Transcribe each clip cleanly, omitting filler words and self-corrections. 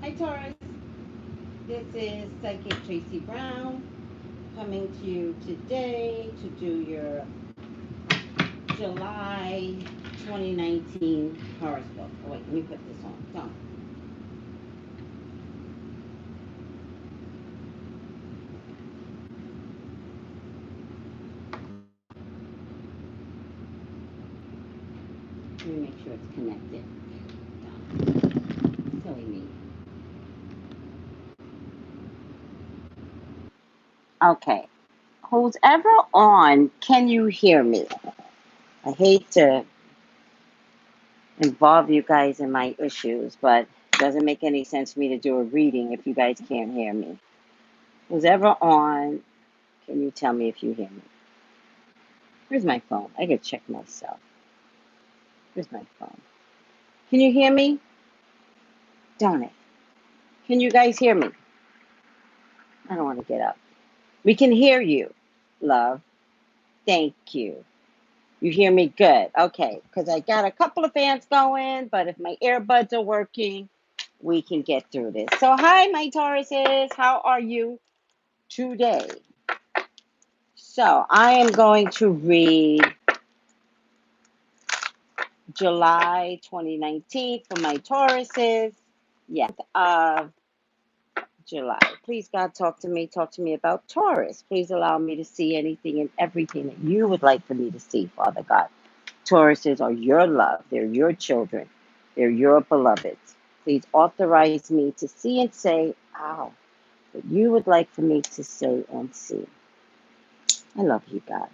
Hi Taurus, this is Psychic Tracy Brown coming to you today to do your July 2019 horoscope. Oh wait, let me put this on. Don't. Let me make sure it's connected. Don't. Silly me. Okay. Who's ever on, can you hear me? I hate to involve you guys in my issues, but it doesn't make any sense for me to do a reading if you guys can't hear me. Who's ever on, can you tell me if you hear me? Where's my phone? I gotta check myself. Where's my phone? Can you hear me? Darn it. Can you guys hear me? I don't want to get up. We can hear you, love. Thank you. You hear me good. Okay, because I got a couple of fans going, but if my earbuds are working, we can get through this. So, hi, my Tauruses. How are you today? So, I am going to read July 2019 for my Tauruses. Yes, July. Please, God, talk to me. Talk to me about Taurus. Please allow me to see anything and everything that you would like for me to see, Father God. Tauruses are your love. They're your children. They're your beloveds. Please authorize me to see and say, ow, what you would like for me to say and see. I love you, God.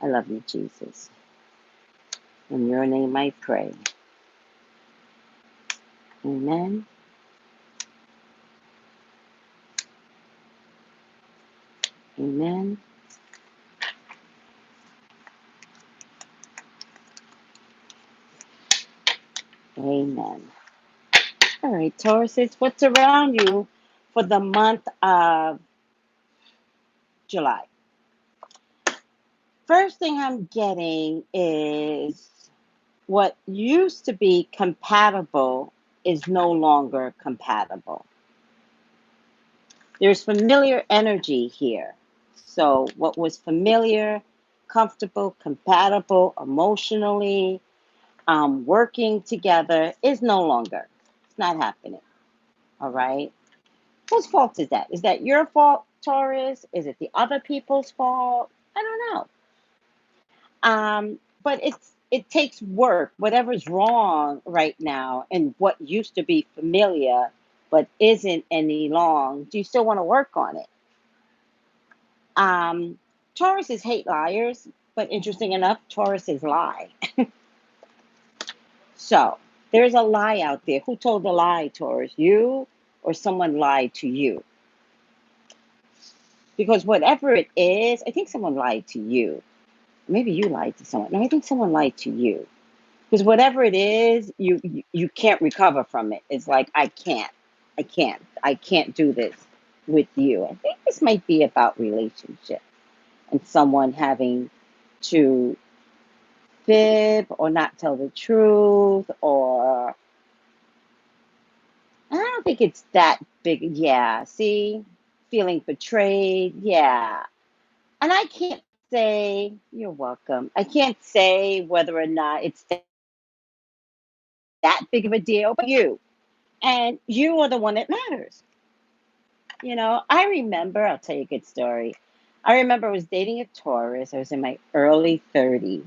I love you, Jesus. In your name I pray. Amen. Amen. Amen. All right, Tauruses, what's around you for the month of July? First thing I'm getting is what used to be compatible is no longer compatible. There's familiar energy here. So, what was familiar, comfortable, compatible emotionally, working together is no longer. It's not happening. All right. Whose fault is that? Is that your fault, Taurus? Is it the other people's fault? I don't know. But it takes work. Whatever's wrong right now and what used to be familiar but isn't any long, do you still want to work on it? Um, Tauruses hate liars, but interesting enough, Tauruses lie. So there's a lie out there. Who told the lie, Taurus? You or someone lied to you? Because whatever it is, I think someone lied to you. Maybe you lied to someone. No, I think someone lied to you. Because whatever it is, you can't recover from it. It's like I can't do this with you. I think this might be about relationship and someone having to fib or not tell the truth, or I don't think it's that big. Yeah, see, feeling betrayed. Yeah, and I can't say you're welcome. I can't say whether or not it's that big of a deal, but and you are the one that matters. I remember, I'll tell you a good story. I remember I was dating a Taurus. I was in my early 30s.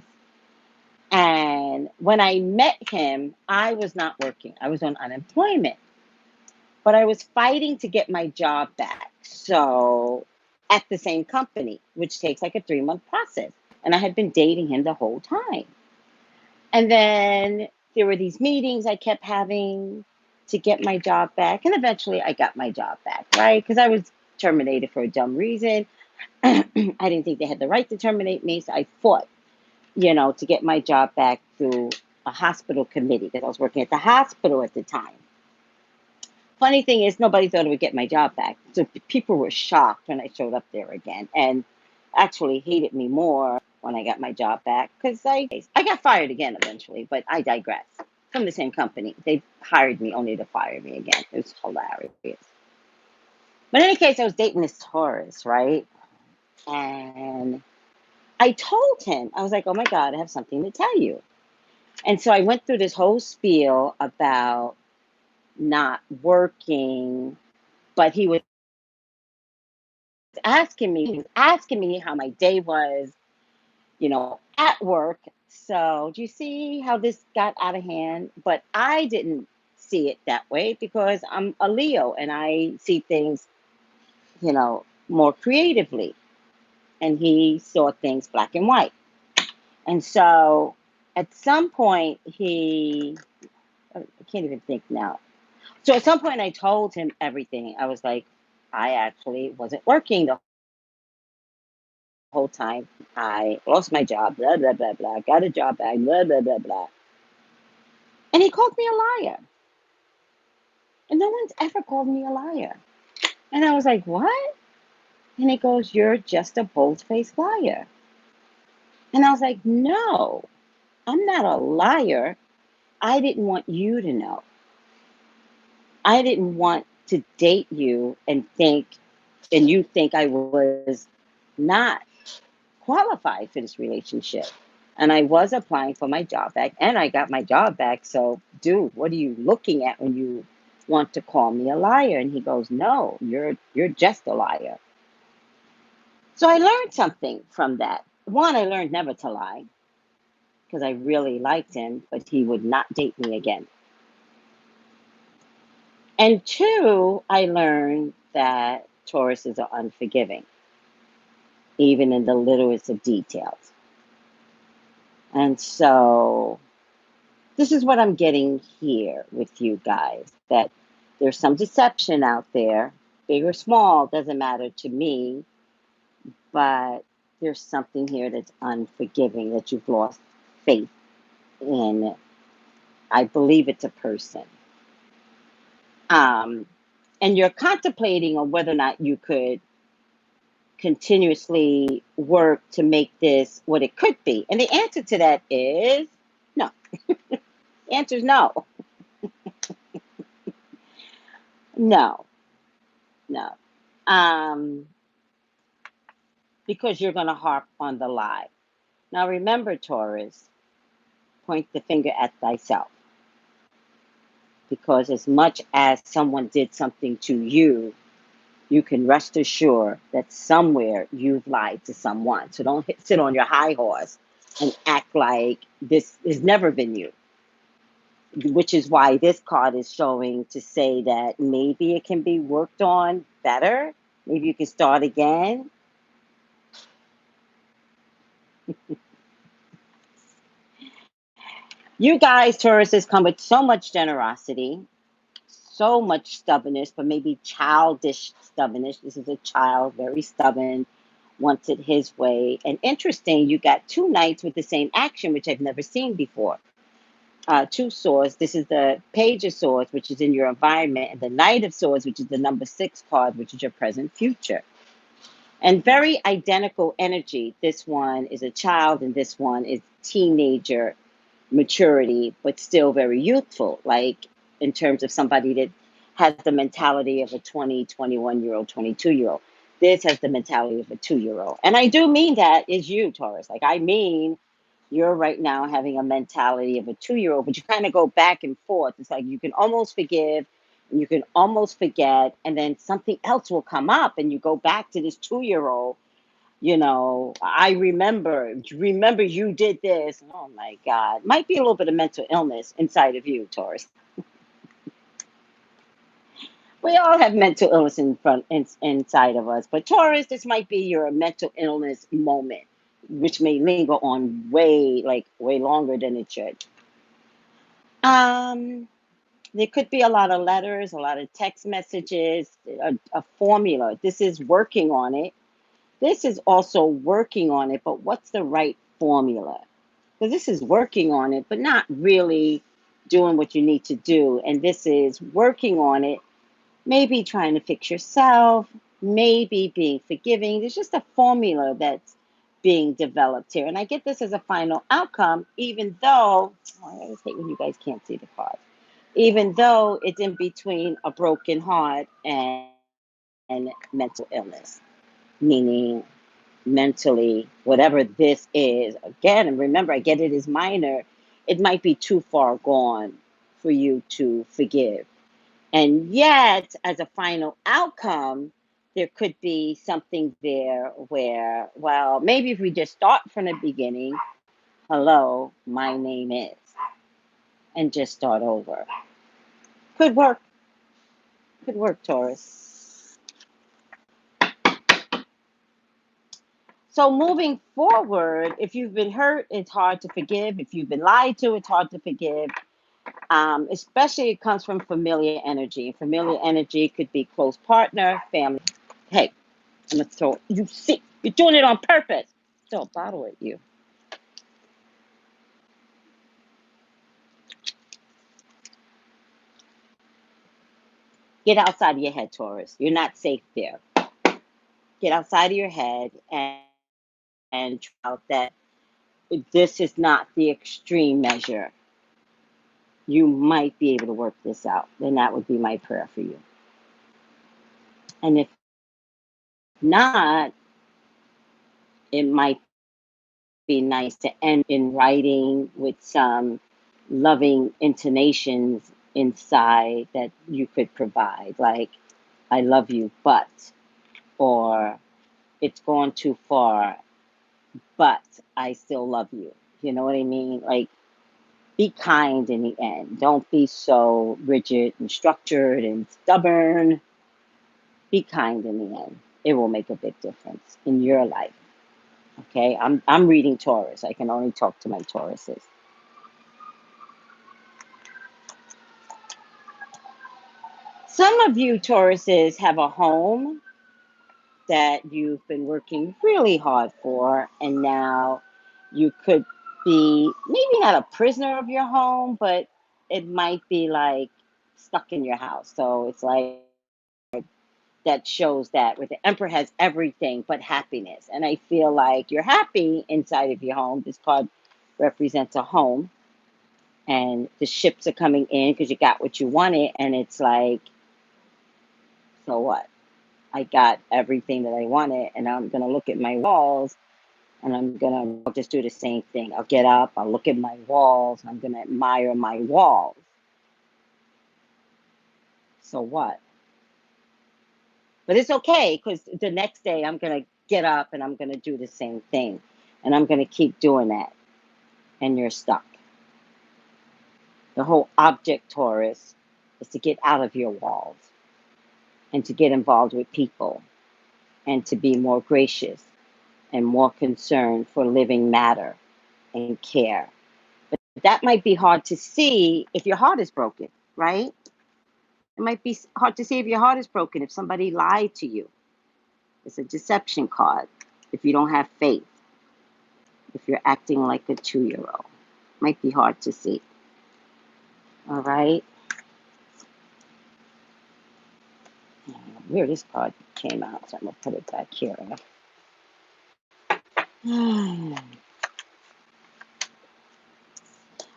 And when I met him, I was not working. I was on unemployment, but I was fighting to get my job back. So at the same company, which takes like a 3-month process. And I had been dating him the whole time. And then there were these meetings I kept having to get my job back. And eventually I got my job back, right? Because I was terminated for a dumb reason. I didn't think they had the right to terminate me. So I fought, to get my job back through a hospital committee because I was working at the hospital at the time. Funny thing is, nobody thought I would get my job back. So people were shocked when I showed up there again and actually hated me more when I got my job back because I got fired again eventually, but I digress. from the same company. They hired me only to fire me again. It was hilarious. But in any case, I was dating this Taurus, right? And I told him, I was like, oh my God, I have something to tell you. And so I went through this whole spiel about not working, but he was asking me how my day was, at work. So do you see how this got out of hand? But I didn't see it that way because I'm a Leo and I see things, more creatively. And he saw things black and white. And so at some point, I can't even think now. So at some point, I told him everything. I was like, I actually wasn't working the whole time. I lost my job, blah, blah, blah, blah. Got a job back, blah, blah, blah, blah. And he called me a liar. And no one's ever called me a liar. And I was like, what? And he goes, you're just a bold faced liar. And I was like, no, I'm not a liar. I didn't want you to know. I didn't want to date you and you think I was not qualified for this relationship. And I was applying for my job back and I got my job back. So, dude, what are you looking at when you want to call me a liar? And he goes, no, you're just a liar. So I learned something from that. One, I learned never to lie because I really liked him, but he would not date me again. And two, I learned that Tauruses are unforgiving, even in the littlest of details. And so this is what I'm getting here with you guys, that there's some deception out there, big or small, doesn't matter to me, but there's something here that's unforgiving, that you've lost faith in. I believe it's a person. Um, and you're contemplating on whether or not you could continuously work to make this what it could be. And the answer to that is no. The answer is no. No, no. Um, because you're going to harp on the lie. Now remember, Taurus, point the finger at thyself. Because as much as someone did something to you, you can rest assured that somewhere you've lied to someone. So don't sit on your high horse and act like this has never been you. Which is why this card is showing to say that maybe it can be worked on better. Maybe you can start again. You guys, Tauruses, come with so much generosity, so much stubbornness, but maybe childish stubbornness. This is a child, very stubborn, wants it his way. And interesting, you got two knights with the same action, which I've never seen before. Two swords. This is the page of swords, which is in your environment, and the knight of swords, which is the number 6 card, which is your present future. And very identical energy. This one is a child, and this one is teenager maturity, but still very youthful, like in terms of somebody that has the mentality of a 20, 21-year-old, 22-year-old. This has the mentality of a 2-year-old. And I do mean that is you, Taurus. Like, I mean, you're right now having a mentality of a 2-year-old, but you kind of go back and forth. It's like you can almost forgive and you can almost forget, and then something else will come up and you go back to this 2-year-old. I remember you did this. Oh my God. Might be a little bit of mental illness inside of you, Taurus. We all have mental illness inside of us. But Taurus, this might be your mental illness moment, which may linger on way longer than it should. Um, there could be a lot of letters, a lot of text messages, a formula. This is working on it. This is also working on it, but what's the right formula? Because this is working on it, but not really doing what you need to do. And this is working on it, maybe trying to fix yourself, maybe being forgiving. There's just a formula that's being developed here. And I get this as a final outcome, even though, oh, I always hate when you guys can't see the cards, even though it's in between a broken heart and mental illness, meaning mentally, whatever this is, again, and remember, I get it is minor, it might be too far gone for you to forgive. And yet, as a final outcome, there could be something there where, well, maybe if we just start from the beginning, hello, my name is, and just start over. Could work. Could work, Taurus. So moving forward, if you've been hurt, it's hard to forgive. If you've been lied to, it's hard to forgive. Especially it comes from familiar energy. Familiar energy could be close partner, family. Hey, I'm gonna throw you see you're doing it on purpose. Throw a bottle at you. Get outside of your head, Taurus. You're not safe there. Get outside of your head and try out that this is not the extreme measure. You might be able to work this out. Then that would be my prayer for you. And if not, it might be nice to end in writing with some loving intonations inside that you could provide, like, I love you, but, or it's gone too far, but I still love you. You know what I mean? Like, be kind in the end. Don't be so rigid and structured and stubborn. Be kind in the end. It will make a big difference in your life. Okay, I'm reading Taurus. I can only talk to my Tauruses. Some of you Tauruses have a home that you've been working really hard for, and now you could be maybe not a prisoner of your home, but it might be like stuck in your house. So it's like that shows that with the Emperor has everything but happiness. And I feel like you're happy inside of your home. This card represents a home, and the ships are coming in because you got what you wanted, and it's like, so what? I got everything that I wanted, and I'm gonna look at my walls, and I'll just do the same thing. I'll get up, I'll look at my walls, I'm gonna admire my walls. So what? But it's okay because the next day I'm gonna get up and I'm gonna do the same thing, and I'm gonna keep doing that, and you're stuck. The whole object, Taurus, is to get out of your walls and to get involved with people and to be more gracious and more concerned for living matter and care. But that might be hard to see if your heart is broken, right? It might be hard to see if your heart is broken, if somebody lied to you. It's a deception card. If you don't have faith, if you're acting like a 2-year-old, might be hard to see. All right. I don't know where this card came out, so I'm gonna put it back here.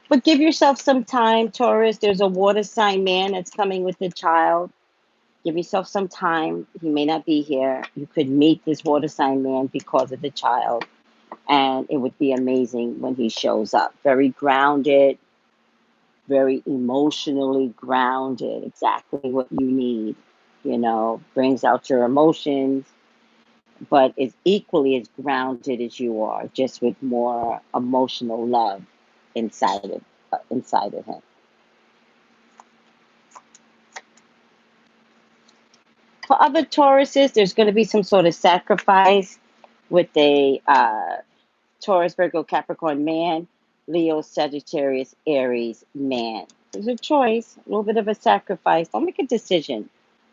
But give yourself some time, Taurus. There's a water sign man that's coming with the child. Give yourself some time. He may not be here. You could meet this water sign man because of the child. And it would be amazing when he shows up. Very grounded, very emotionally grounded. Exactly what you need. You know, brings out your emotions, but is equally as grounded as you are, just with more emotional love inside of him. For other Tauruses, there's going to be some sort of sacrifice with a Taurus, Virgo, Capricorn man, Leo, Sagittarius, Aries man. There's a choice, a little bit of a sacrifice. Don't make a decision.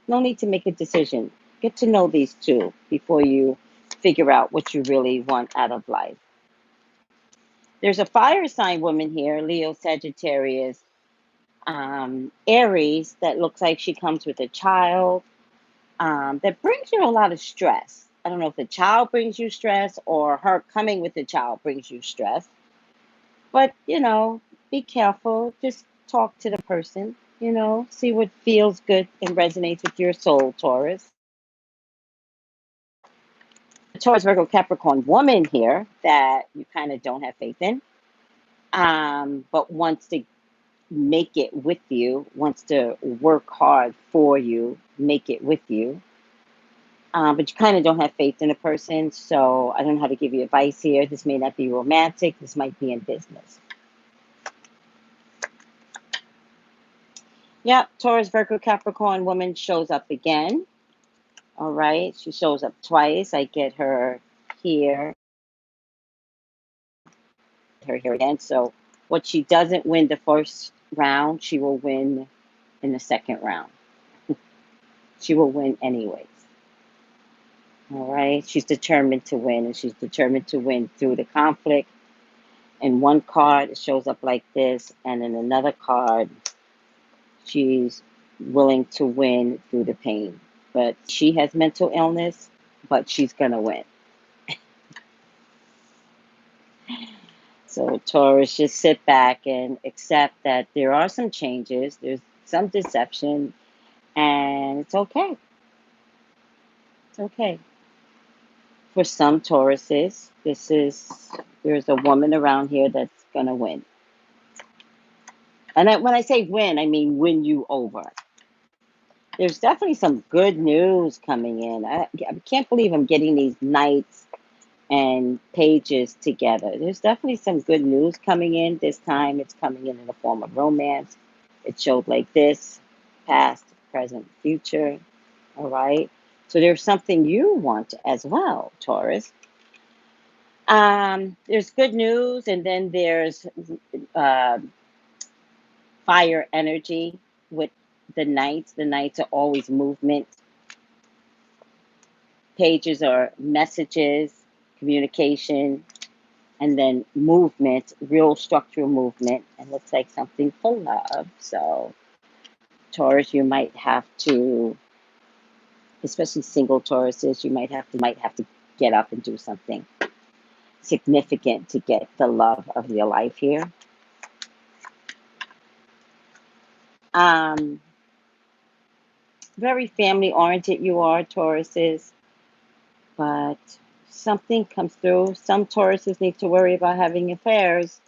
No need to make a decision. Get to know these two before you figure out what you really want out of life. There's a fire sign woman here, Leo, Sagittarius, Aries, that looks like she comes with a child. That brings you a lot of stress. I don't know if the child brings you stress or her coming with the child brings you stress. But, be careful. Just talk to the person, see what feels good and resonates with your soul, Taurus. The Taurus, Virgo, Capricorn woman here that you kind of don't have faith in, but wants to make it with you, wants to work hard for you, make it with you. But you kind of don't have faith in a person, so I don't know how to give you advice here. This may not be romantic. This might be in business. Yep, Taurus, Virgo, Capricorn woman shows up again. All right, she shows up twice. I get her here, her here again. So what she doesn't win the first round, she will win in the second round. She will win anyways. All right, she's determined to win, and she's determined to win through the conflict. In one card, it shows up like this, and in another card, she's willing to win through the pain. But she has mental illness, but she's going to win. So, Taurus, just sit back and accept that there are some changes, there's some deception, and it's okay. It's okay. For some Tauruses, there's a woman around here that's going to win. And when I say win, I mean win you over. There's definitely some good news coming in. I can't believe I'm getting these nights and pages together. There's definitely some good news coming in. This time it's coming in the form of romance. It showed like this: past, present, future. All right. So there's something you want as well, Taurus. There's good news, and then there's uh, fire energy with the knights. The knights are always movement. Pages are messages, communication, and then movement, real structural movement, and looks like something for love. So, Taurus, you might have to, especially single Tauruses, you might have to get up and do something significant to get the love of your life here. Um, Very family oriented you are, Tauruses, but something comes through. Some Tauruses need to worry about having affairs.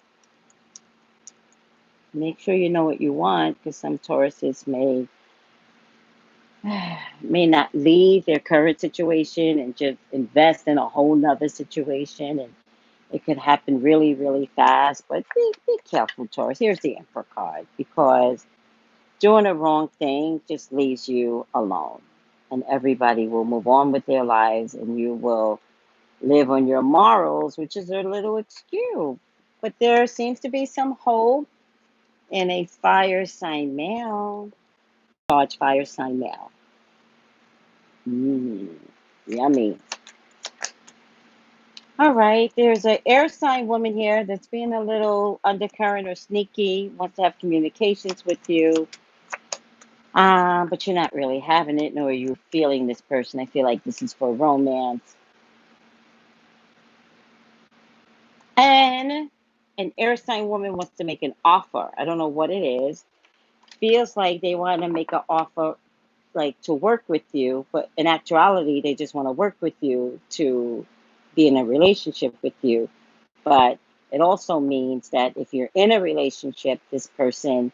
Make sure you know what you want, because some Tauruses may not leave their current situation and just invest in a whole nother situation, and it could happen really, really fast. But be careful, Taurus. Here's the Emperor card, because doing the wrong thing just leaves you alone, and everybody will move on with their lives, and you will live on your morals, which is a little obscure. But there seems to be some hope in a fire sign male. Charge fire sign male. Mm, yummy. All right, there's an air sign woman here that's being a little undercurrent or sneaky, wants to have communications with you, but you're not really having it, nor are you feeling this person. I feel like this is for romance. And an air sign woman wants to make an offer. I don't know what it is. Feels like they want to make an offer, like to work with you, but in actuality, they just want to work with you to be in a relationship with you. But it also means that if you're in a relationship, this person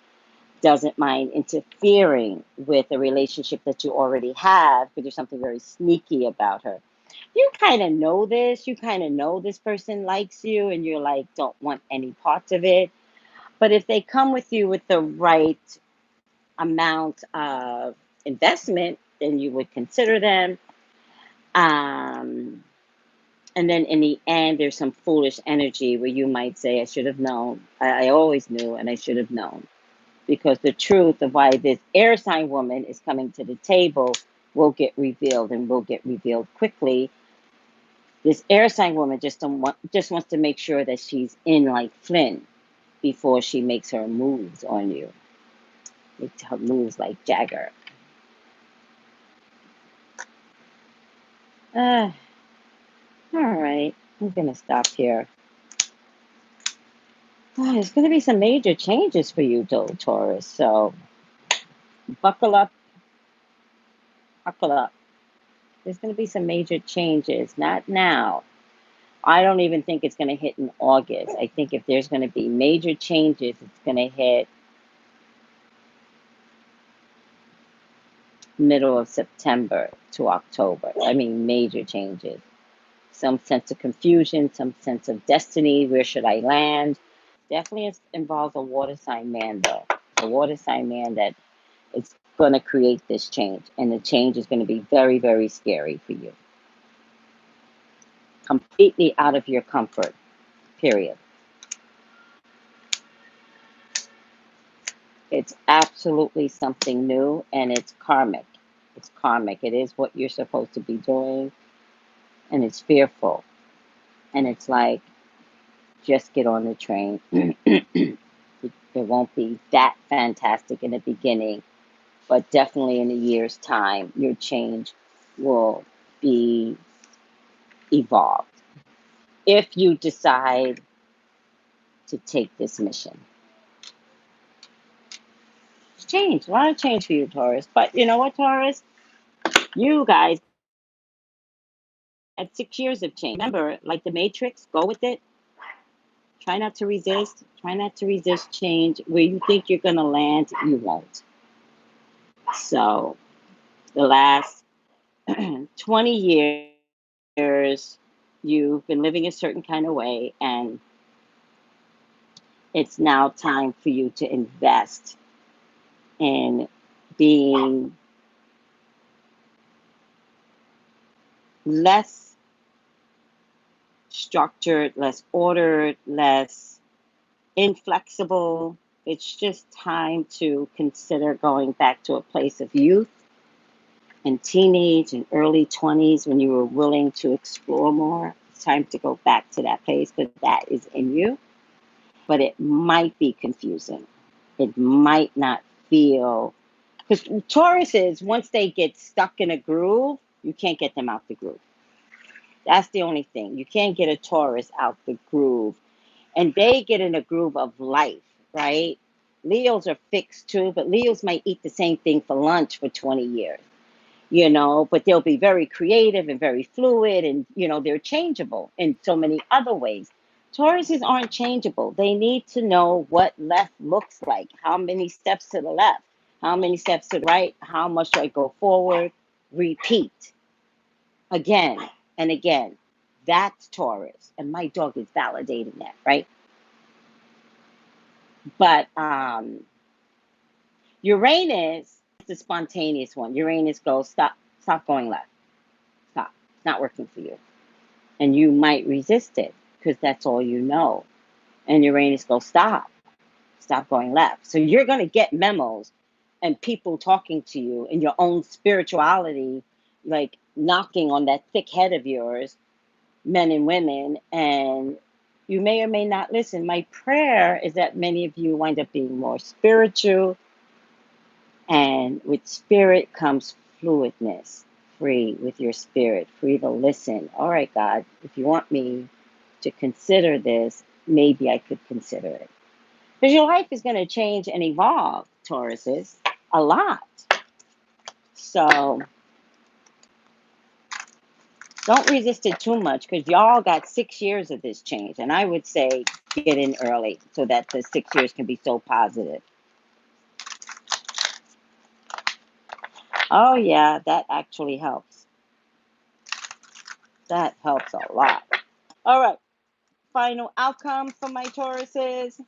doesn't mind interfering with a relationship that you already have, because there's something very sneaky about her. You kind of know this. You kind of know this person likes you, and you're like, don't want any parts of it. But if they come with you with the right amount of investment, then you would consider them. Um, and then in the end, there's some foolish energy where you might say, I should have known. I always knew, and I should have known. Because the truth of why this air sign woman is coming to the table will get revealed, and will get revealed quickly. This air sign woman just wants to make sure that she's in like Flynn before she makes her moves on you. Her moves like Jagger. All right, I'm going to stop here. There's going to be some major changes for you, Taurus. So buckle up, buckle up. There's going to be some major changes. Not now. I don't even think it's going to hit in August. I think if there's going to be major changes, it's going to hit middle of September to October. I mean, major changes. Some sense of confusion, some sense of destiny. Where should I land? Definitely involves a water sign man, though. A water sign man that is going to create this change. And the change is going to be very, very scary for you. Completely out of your comfort, period. It's absolutely something new, and it's karmic. It's karmic. It is what you're supposed to be doing, and it's fearful. And it's like, just get on the train. It won't be that fantastic in the beginning, but definitely in a year's time, your change will be evolved if you decide to take this mission. It's change, a lot of change for you, Taurus. But you know what, Taurus? You guys had 6 years of change. Remember, like the Matrix, go with it. Try not to resist. Try not to resist change. Where you think you're going to land, you won't. So, the last 20 years, you've been living a certain kind of way, and it's now time for you to invest in being less structured, less ordered, less inflexible. It's just time to consider going back to a place of youth and teenage and early 20s when you were willing to explore more. It's time to go back to that place because that is in you. But it might be confusing. It might not feel, because Tauruses, once they get stuck in a groove, you can't get them out the groove. That's the only thing. You can't get a Taurus out the groove. And they get in a groove of life, right? Leos are fixed too, but Leos might eat the same thing for lunch for 20 years, but they'll be very creative and very fluid, and, they're changeable in so many other ways. Tauruses aren't changeable. They need to know what left looks like. How many steps to the left? How many steps to the right? How much do I go forward? Repeat again and again. That's Taurus. And my dog is validating that, right? But Uranus is the spontaneous one. Uranus goes, stop going left. Stop. It's not working for you. And you might resist it because that's all you know. And Uranus goes, stop going left. So you're going to get memos and people talking to you in your own spirituality, like knocking on that thick head of yours, men and women, and you may or may not listen. My prayer is that many of you wind up being more spiritual, and with spirit comes fluidness, free with your spirit, free to listen. All right, God, if you want me to consider this, maybe I could consider it. Because your life is going to change and evolve, Tauruses, a lot. So don't resist it too much, because y'all got 6 years of this change. And I would say get in early so that the 6 years can be so positive. Oh, yeah, that actually helps. That helps a lot. All right. Final outcome for my Tauruses.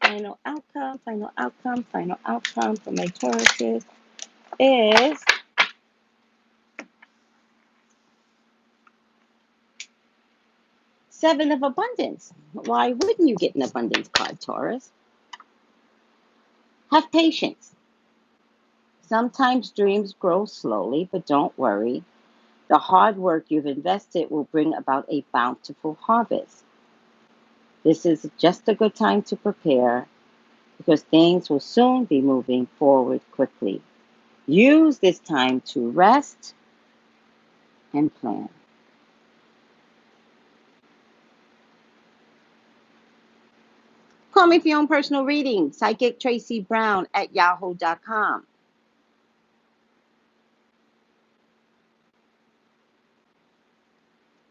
Final outcome for my Tauruses is Seven of Abundance. Why wouldn't you get an abundance card, Taurus? Have patience. Sometimes dreams grow slowly, but don't worry. The hard work you've invested will bring about a bountiful harvest. This is just a good time to prepare because things will soon be moving forward quickly. Use this time to rest and plan. call me for your own personal reading. psychictraceybrown at yahoo.com.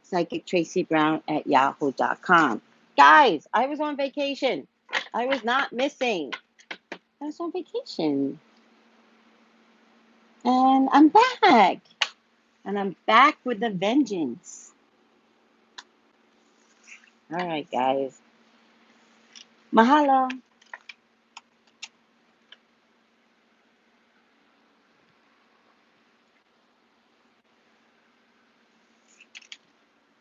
psychictraceybrown at yahoo.com. Guys, I was on vacation. I was not missing. I was on vacation. And I'm back. And I'm back with a vengeance. All right, guys. Mahalo.